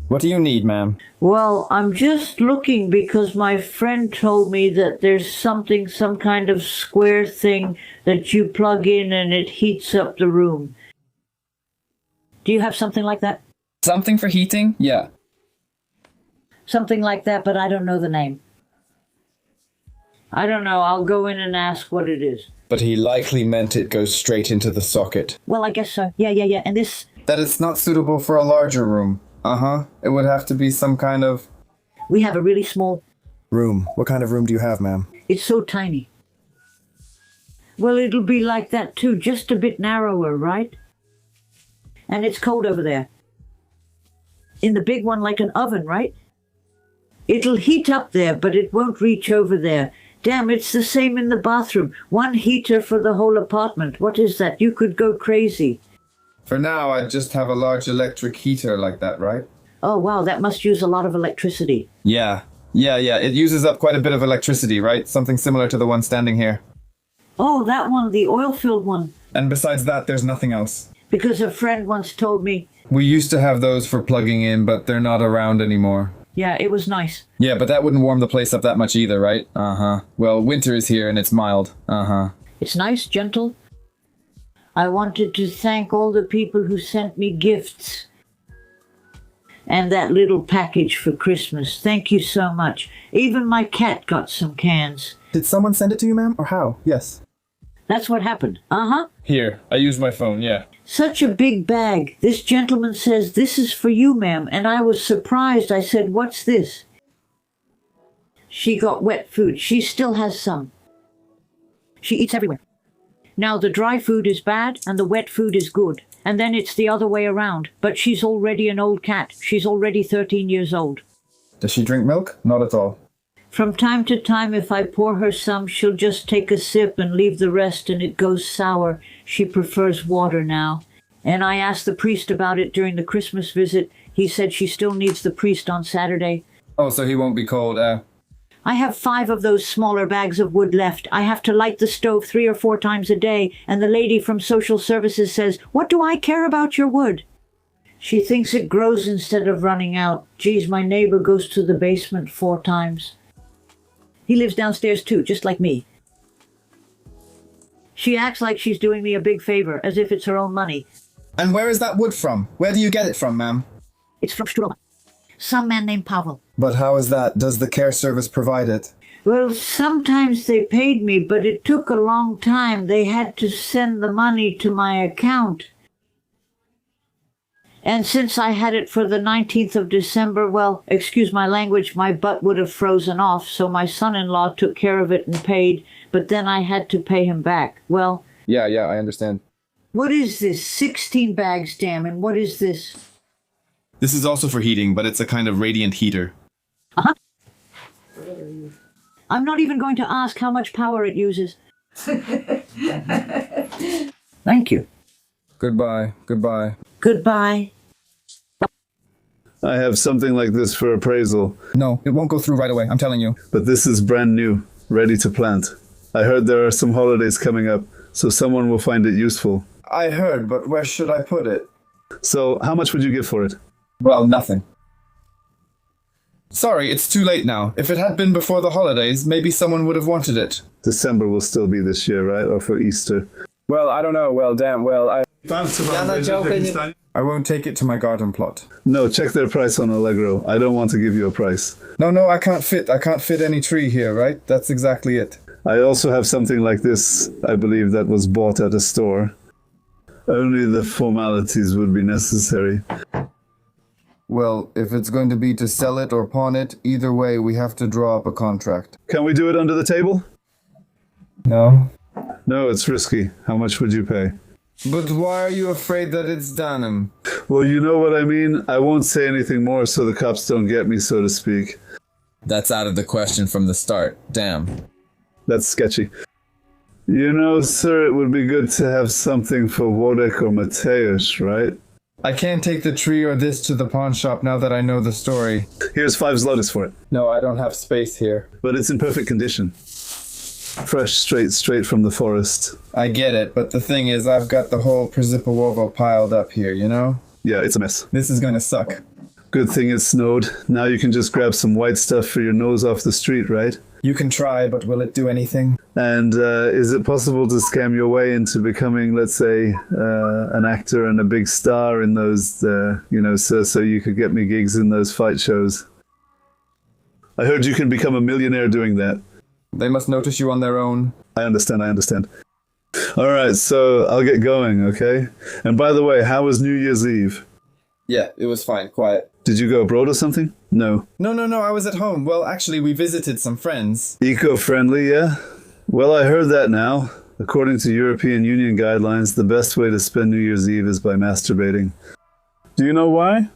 What do you need, ma'am? Well, I'm just looking because my friend told me that there's something, some kind of square thing that you plug in and it heats up the room. Do you have something like that? Something for heating? Yeah. Something like that, but I don't know the name. I don't know. I'll go in and ask what it is. But he likely meant it goes straight into the socket. Well, I guess so. Yeah. And this... That it's not suitable for a larger room. Uh-huh. It would have to be some kind of... We have a really small... Room. What kind of room do you have, ma'am? It's so tiny. Well, it'll be like that too, just a bit narrower, right? And it's cold over there. In the big one, like an oven, right? It'll heat up there, but it won't reach over there. Damn, it's the same in the bathroom. One heater for the whole apartment. What is that? You could go crazy. For now, I'd just have a large electric heater like that, right? Oh, wow, that must use a lot of electricity. Yeah. It uses up quite a bit of electricity, right? Something similar to the one standing here. Oh, that one, the oil-filled one. And besides that, there's nothing else. Because a friend once told me... We used to have those for plugging in, but they're not around anymore. Yeah, it was nice. Yeah, but that wouldn't warm the place up that much either, right? Uh-huh. Well, winter is here and it's mild. Uh-huh. It's nice, gentle. I wanted to thank all the people who sent me gifts. And that little package for Christmas. Thank you so much. Even my cat got some cans. Did someone send it to you, ma'am, or how? Yes. That's what happened. Uh-huh. Here, I use my phone, yeah. Such a big bag. This gentleman says, "This is for you, ma'am." And I was surprised. I said, "What's this?" She got wet food. She still has some. She eats everywhere. Now the dry food is bad and the wet food is good. And then it's the other way around. But she's already an old cat. She's already 13 years old. Does she drink milk? Not at all. From time to time, if I pour her some, she'll just take a sip and leave the rest, and it goes sour. She prefers water now. And I asked the priest about it during the Christmas visit. He said she still needs the priest on Saturday. Oh, so he won't be cold, I have 5 of those smaller bags of wood left. I have to light the stove 3 or 4 times a day, and the lady from social services says, "What do I care about your wood?" She thinks it grows instead of running out. Geez, my neighbor goes to the basement 4 times. He lives downstairs too, just like me. She acts like she's doing me a big favor, as if it's her own money. And where is that wood from? Where do you get it from, ma'am? It's from Stroma. Some man named Pavel. But how is that? Does the care service provide it? Well, sometimes they paid me, but it took a long time. They had to send the money to my account. And since I had it for the 19th of December, well, excuse my language, my butt would have frozen off, so my son-in-law took care of it and paid, but then I had to pay him back. Well... Yeah, I understand. What is this? 16 bags, damn, and what is this? This is also for heating, but it's a kind of radiant heater. Uh-huh. I'm not even going to ask how much power it uses. Thank you. Goodbye. Goodbye. I have something like this for appraisal. No, it won't go through right away, I'm telling you. But this is brand new, ready to plant. I heard there are some holidays coming up, so someone will find it useful. I heard, but where should I put it? So, how much would you give for it? Well, nothing. Sorry, it's too late now. If it had been before the holidays, maybe someone would have wanted it. December will still be this year, right? Or for Easter? Well, I don't know. Well, damn, well, I won't take it to my garden plot. No, check their price on Allegro. I don't want to give you a price. No, I can't fit any tree here, right? That's exactly it. I also have something like this, I believe, that was bought at a store. Only the formalities would be necessary. Well, if it's going to be to sell it or pawn it, either way, we have to draw up a contract. Can we do it under the table? No. No, it's risky. How much would you pay? But why are you afraid that it's Danham? Well, you know what I mean. I won't say anything more so the cops don't get me, so to speak. That's out of the question from the start. Damn. That's sketchy. You know, sir, it would be good to have something for Wodek or Mateusz, right? I can't take the tree or this to the pawn shop now that I know the story. Here's 5 zlotys for it. No, I don't have space here. But it's in perfect condition. Fresh, straight from the forest. I get it, but the thing is, I've got the whole Przypałowo piled up here, you know? Yeah, it's a mess. This is gonna suck. Good thing it snowed. Now you can just grab some white stuff for your nose off the street, right? You can try, but will it do anything? And is it possible to scam your way into becoming, let's say, an actor and a big star in those, so you could get me gigs in those fight shows? I heard you can become a millionaire doing that. They must notice you on their own. I understand. All right, so I'll get going, okay? And by the way, how was New Year's Eve? Yeah, it was fine, quiet. Did you go abroad or something? No. No, I was at home. Well, actually, we visited some friends. Eco-friendly, yeah? Well, I heard that now. According to European Union guidelines, the best way to spend New Year's Eve is by masturbating. Do you know why?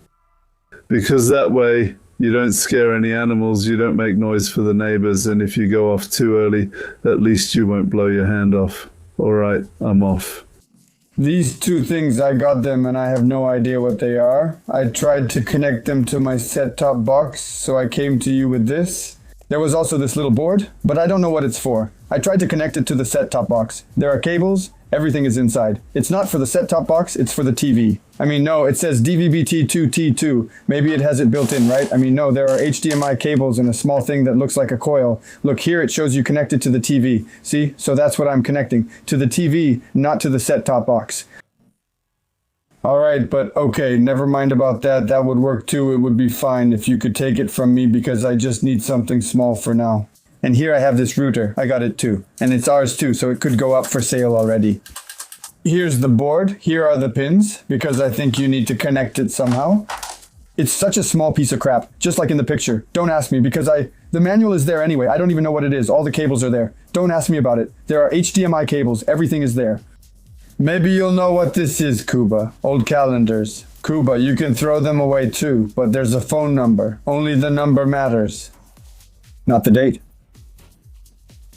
Because that way you don't scare any animals, you don't make noise for the neighbors, and if you go off too early, at least you won't blow your hand off. All right, I'm off. These two things, I got them and I have no idea what they are. I tried to connect them to my set-top box, so I came to you with this. There was also this little board, but I don't know what it's for. I tried to connect it to the set-top box. There are cables, everything is inside. It's not for the set-top box, it's for the TV. I mean, no, it says DVB-T2T2. Maybe it has it built in, right? I mean, no, there are HDMI cables and a small thing that looks like a coil. Look, here it shows you connected to the TV. See? So that's what I'm connecting. To the TV, not to the set-top box. All right, but okay, never mind about that. That would work too. It would be fine if you could take it from me because I just need something small for now. And here I have this router. I got it too. And it's ours too, so it could go up for sale already. Here's the board. Here are the pins, because I think you need to connect it somehow. It's such a small piece of crap, just like in the picture. Don't ask me, because the manual is there anyway. I don't even know what it is. All the cables are there. Don't ask me about it. There are HDMI cables. Everything is there. Maybe you'll know what this is, Kuba. Old calendars. Kuba, you can throw them away too, but there's a phone number. Only the number matters. Not the date.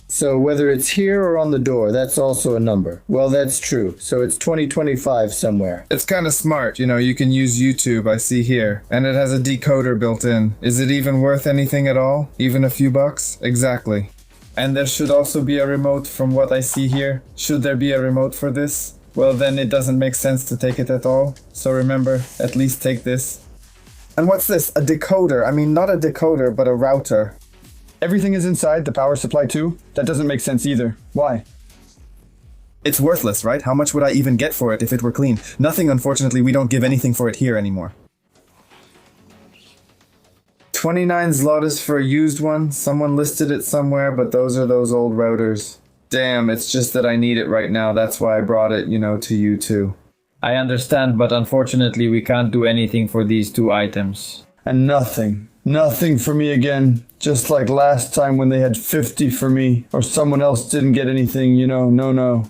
So whether it's here or on the door, that's also a number. Well, that's true. So it's 2025 somewhere. It's kind of smart, you can use YouTube, I see here. And it has a decoder built in. Is it even worth anything at all? Even a few bucks? Exactly. And there should also be a remote from what I see here. Should there be a remote for this? Well, then it doesn't make sense to take it at all. So remember, at least take this. And what's this? A decoder? I mean, not a decoder, but a router. Everything is inside, the power supply too? That doesn't make sense either. Why? It's worthless, right? How much would I even get for it if it were clean? Nothing, unfortunately. We don't give anything for it here anymore. 29 zlotys for a used one. Someone listed it somewhere, but those are those old routers. Damn, it's just that I need it right now. That's why I brought it, to you too. I understand, but unfortunately we can't do anything for these two items. And nothing. Nothing for me again. Just like last time when they had 50 for me. Or someone else didn't get anything, no.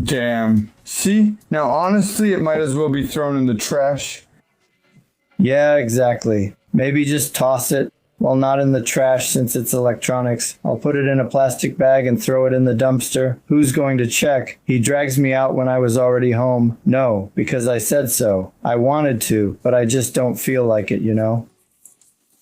Damn. See? Now honestly, it might as well be thrown in the trash. Yeah, exactly. Maybe just toss it. Well, not in the trash since it's electronics. I'll put it in a plastic bag and throw it in the dumpster. Who's going to check? He drags me out when I was already home. No, because I said so. I wanted to, but I just don't feel like it,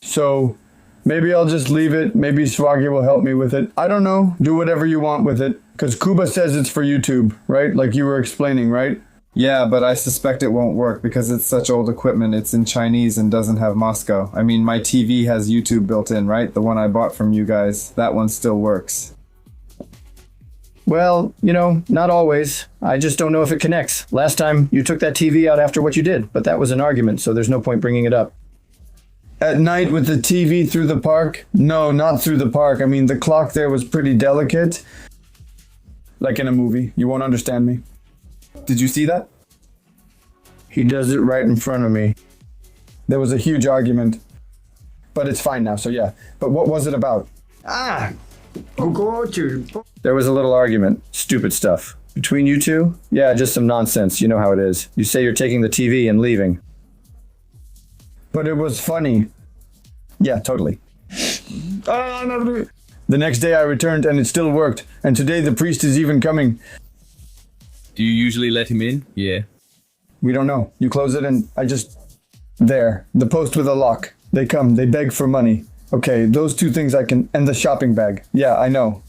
So, maybe I'll just leave it. Maybe Swaggy will help me with it. I don't know. Do whatever you want with it. Because Kuba says it's for YouTube, right? Like you were explaining, right? Yeah, but I suspect it won't work because it's such old equipment. It's in Chinese and doesn't have Moscow. I mean, my TV has YouTube built in, right? The one I bought from you guys. That one still works. Well, not always. I just don't know if it connects. Last time you took that TV out after what you did, but that was an argument, so there's no point bringing it up. At night with the TV through the park? No, not through the park. I mean, the clock there was pretty delicate. Like in a movie. You won't understand me. Did you see that? He does it right in front of me. There was a huge argument. But it's fine now, so yeah. But what was it about? There was a little argument. Stupid stuff. Between you two? Yeah, just some nonsense. You know how it is. You say you're taking the TV and leaving. But it was funny. Yeah, totally. The next day I returned and it still worked. And today the priest is even coming. Do you usually let him in? Yeah. We don't know. You close it and I just... There. The post with a lock. They come. They beg for money. Okay, those two things I can... And the shopping bag. Yeah, I know.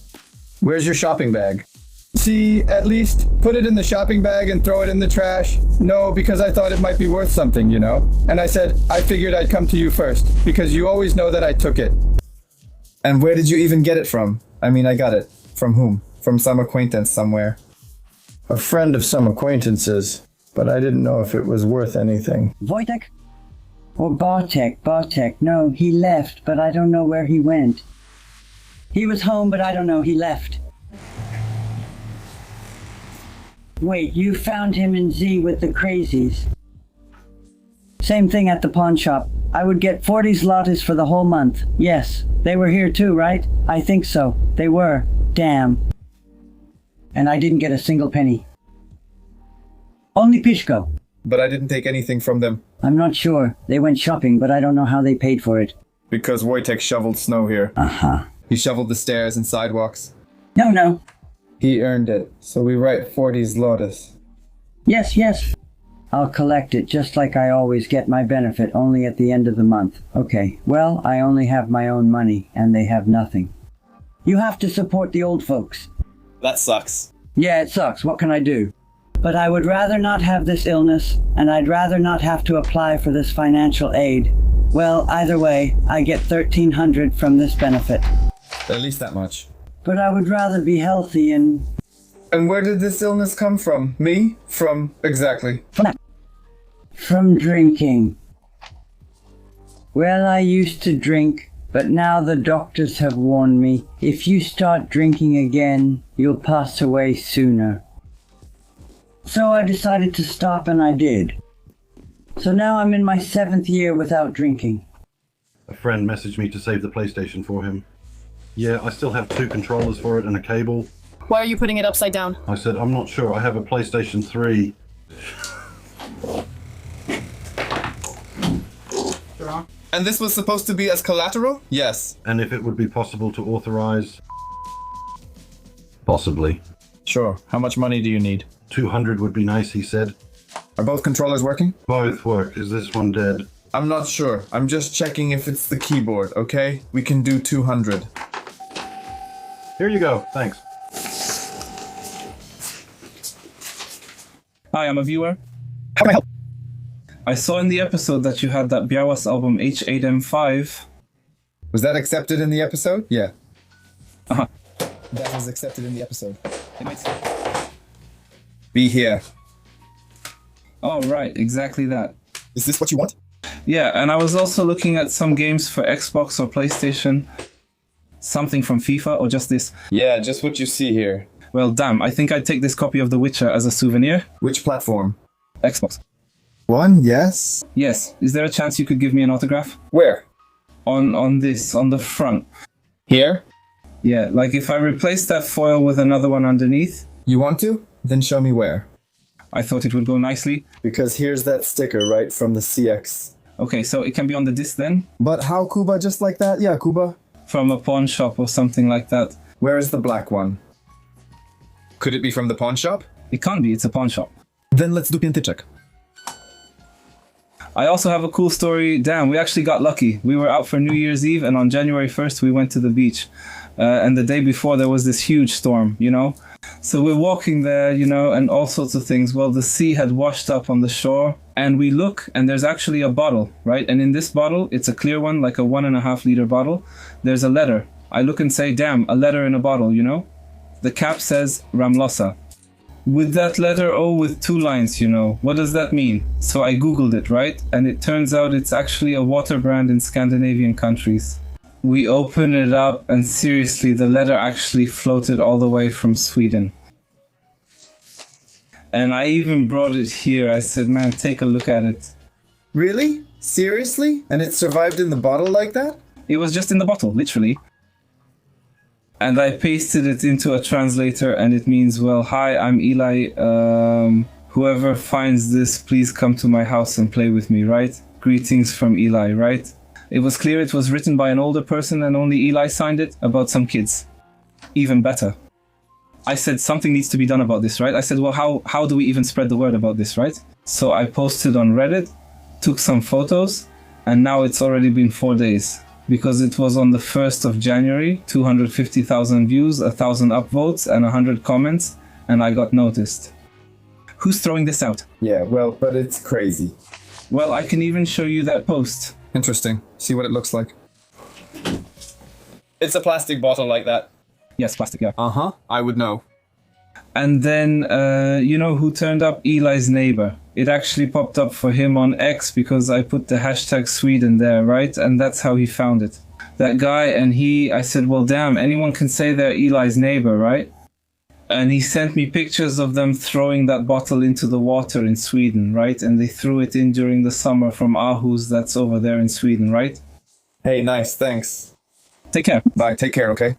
Where's your shopping bag? See, at least put it in the shopping bag and throw it in the trash. No, because I thought it might be worth something, you know? And I said, I figured I'd come to you first, because you always know that I took it. And where did you even get it from? I mean, I got it. From whom? From some acquaintance somewhere. A friend of some acquaintances, but I didn't know if it was worth anything. Wojtek? Or Bartek? Bartek. No, he left, but I don't know where he went. He was home, but I don't know, he left. Wait, you found him in Z with the crazies. Same thing at the pawn shop. I would get 40 zlotys for the whole month. Yes, they were here too, right? I think so. They were. Damn. And I didn't get a single penny. Only Pishko. But I didn't take anything from them. I'm not sure. They went shopping, but I don't know how they paid for it. Because Wojtek shoveled snow here. Uh-huh. He shoveled the stairs and sidewalks. No. He earned it, so we write 40 zlotys. Yes. I'll collect it just like I always get my benefit, only at the end of the month. Okay, well, I only have my own money, and they have nothing. You have to support the old folks. That sucks. Yeah, it sucks. What can I do? But I would rather not have this illness, and I'd rather not have to apply for this financial aid. Well, either way, I get 1,300 from this benefit. At least that much. But I would rather be healthy and... And where did this illness come from? Me? From exactly. From drinking. Well, I used to drink, but now the doctors have warned me, if you start drinking again, you'll pass away sooner. So I decided to stop, and I did. So now I'm in my 7th year without drinking. A friend messaged me to save the PlayStation for him. Yeah, I still have 2 controllers for it and a cable. Why are you putting it upside down? I said, I'm not sure. I have a PlayStation 3. And this was supposed to be as collateral? Yes. And if it would be possible to authorize... Possibly. Sure. How much money do you need? 200 would be nice, he said. Are both controllers working? Both work. Is this one dead? I'm not sure. I'm just checking if it's the keyboard, okay? We can do 200. Here you go. Thanks. Hi, I'm a viewer. How can I help? I saw in the episode that you had that Biawas album H8M5. Was that accepted in the episode? Yeah. Uh-huh. That was accepted in the episode. Be here. Oh, right, exactly that. Is this what you want? Yeah, and I was also looking at some games for Xbox or PlayStation. Something from FIFA or just this. Yeah, just what you see here. Well, damn, I think I'd take this copy of The Witcher as a souvenir. Which platform? Xbox. One, yes. Yes, is there a chance you could give me an autograph? Where? On the front. Here? Yeah, like if I replace that foil with another one underneath. You want to? Then show me where. I thought it would go nicely. Because here's that sticker, right, from the CX. Okay, so it can be on the disc then? But how, Kuba? Just like that? Yeah, Kuba. From a pawn shop or something like that. Where is the black one? Could it be from the pawn shop? It can't be, it's a pawn shop. Then let's do piętyczek. I also have a cool story. Damn, we actually got lucky. We were out for New Year's Eve, and on January 1st, we went to the beach. And the day before, there was this huge storm, you know? So we're walking there, you know, and all sorts of things. Well, the sea had washed up on the shore, and we look, and there's actually a bottle, right? And in this bottle, it's a clear one, like a 1.5 liter bottle. There's a letter. I look and say, damn, a letter in a bottle, you know? The cap says Ramlosa. With that letter O with 2 lines, you know, what does that mean? So I googled it, right? And it turns out it's actually a water brand in Scandinavian countries. We open it up and seriously, the letter actually floated all the way from Sweden. And I even brought it here. I said, man, take a look at it. Really? Seriously? And it survived in the bottle like that? It was just in the bottle, literally. And I pasted it into a translator and it means, well, hi, I'm Eli. Whoever finds this, please come to my house and play with me, right? Greetings from Eli, right? It was clear it was written by an older person and only Eli signed it, about some kids. Even better. I said something needs to be done about this, right? I said, well, how do we even spread the word about this, right? So I posted on Reddit, took some photos, and now it's already been 4 days. Because it was on the 1st of January, 250,000 views, 1,000 upvotes, and 100 comments. and I got noticed. Who's throwing this out? Yeah, well, but it's crazy. Well, I can even show you that post. Interesting. See what it looks like. It's a plastic bottle like that. Yes, plastic, yeah. Uh-huh. I would know. And then, you know who turned up? Eli's neighbor. It actually popped up for him on X because I put the hashtag Sweden there, right? And that's how he found it. That guy, and I said, well, damn, anyone can say they're Eli's neighbor, right? And he sent me pictures of them throwing that bottle into the water in Sweden, right? And they threw it in during the summer from Aarhus, that's over there in Sweden, right? Hey, nice, thanks. Take care. Bye, take care, okay?